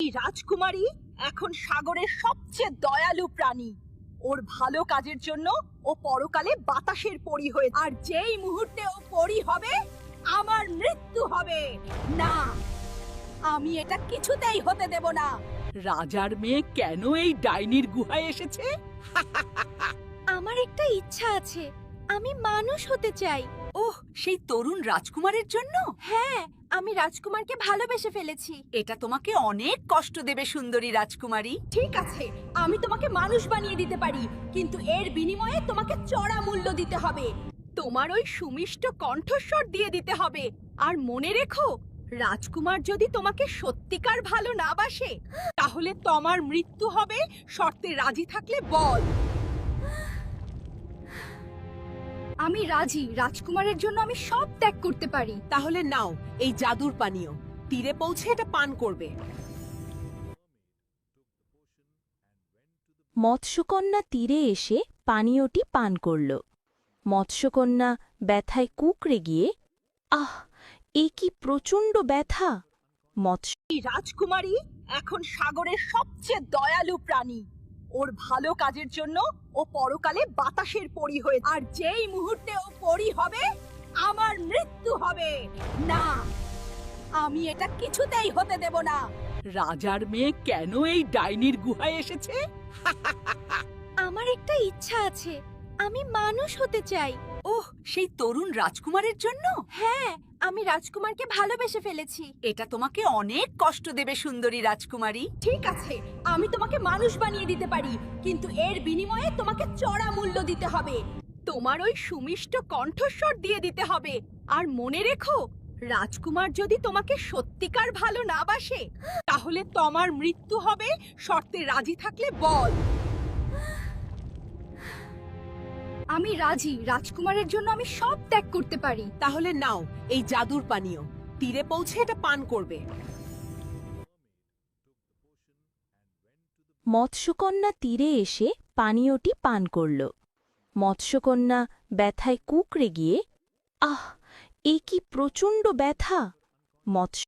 এই রাজকুমারী এখন সাগরের সবচেয়ে দয়ালু প্রাণী। ওর ভালো কাজের জন্য ও পরকালে বাতাসের পরী হয়ে, আর যেই মুহূর্তে ও পরী হবে আমার মৃত্যু হবে। না, আমি এটা কিছুতেই হতে দেব না। রাজার মেয়ে কেন এই ডাইনির গুহায় এসেছে? আমার একটা ইচ্ছা আছে, আমি মানুষ হতে চাই। ওহ, সেই তরুণ রাজকুমারের জন্য? হ্যাঁ, আমি রাজকুমারকে ভালোবেসে ফেলেছি। এটা তোমাকে অনেক কষ্ট দেবে সুন্দরী রাজকুমারী। ঠিক আছে, আমি তোমাকে মানুষ বানিয়ে দিতে পারি, কিন্তু এর বিনিময়ে তোমাকে চড়া মূল্য দিতে হবে। তোমার ওই সুমিষ্ট কণ্ঠস্বর দিয়ে দিতে হবে। আর মনে রেখো, রাজকুমার যদি তোমাকে সত্যিকার ভালো না বাসে, তাহলে তোমার মৃত্যু হবে। শর্তে রাজি থাকলে বল। আমি রাজি। রাজকুমারের জন্য আমি সব ত্যাগ করতে পারি। তাহলে নাও এই জাদুর পানীয়, তীরে পৌঁছে এটা পান করবে। মৎস্যকন্যা তীরে এসে পানীয়টি পান করল। মৎস্যকন্যা ব্যথায় কুঁকড়ে গিয়ে, আহ, এ কি প্রচণ্ড ব্যথা! মৎস্য এই রাজকুমারী এখন সাগরের সবচেয়ে দয়ালু প্রাণী। ওর ভালো কাজের জন্য ও পরকালে বাতাসের পরী হয়ে, আর যেই মুহূর্তে ও পরী হবে আমার মৃত্যু হবে। না, আমি এটা কিছুতেই হতে দেব না। রাজার মেয়ে কেন এই ডাইনির গুহায় এসেছে? আমার একটা ইচ্ছা আছে, আমি মানুষ হতে চাই। ওহ, সেই তরুণ রাজকুমারের জন্য? হ্যাঁ, আমি রাজকুমারকে ভালোবেসে ফেলেছি। এটা তোমাকে অনেক কষ্ট দেবে সুন্দরী রাজকুমারী। ঠিক আছে, আমি তোমাকে মানুষ বানিয়ে দিতে পারি, কিন্তু এর বিনিময়ে তোমাকে চড়া মূল্য দিতে হবে। তোমার ওই সুমিষ্ট কণ্ঠস্বর দিয়ে দিতে হবে। আর মনে রেখো, রাজকুমার যদি তোমাকে সত্যিকার ভালো না বাসে, তাহলে তোমার মৃত্যু হবে। শর্তে রাজি থাকলে বল। আমি রাজি। রাজকুমারের জন্য আমি সব ত্যাগ করতে পারি। তাহলে নাও এই জাদুর পানীয়, তীরে পৌঁছে এটা পান করবে। মৎস্যকন্যা তীরে এসে পানীয়টি পান করল। মৎস্যকন্যা ব্যথায় কুঁকড়ে গিয়ে, আহ, এ কি প্রচণ্ড ব্যথা! মৎস্য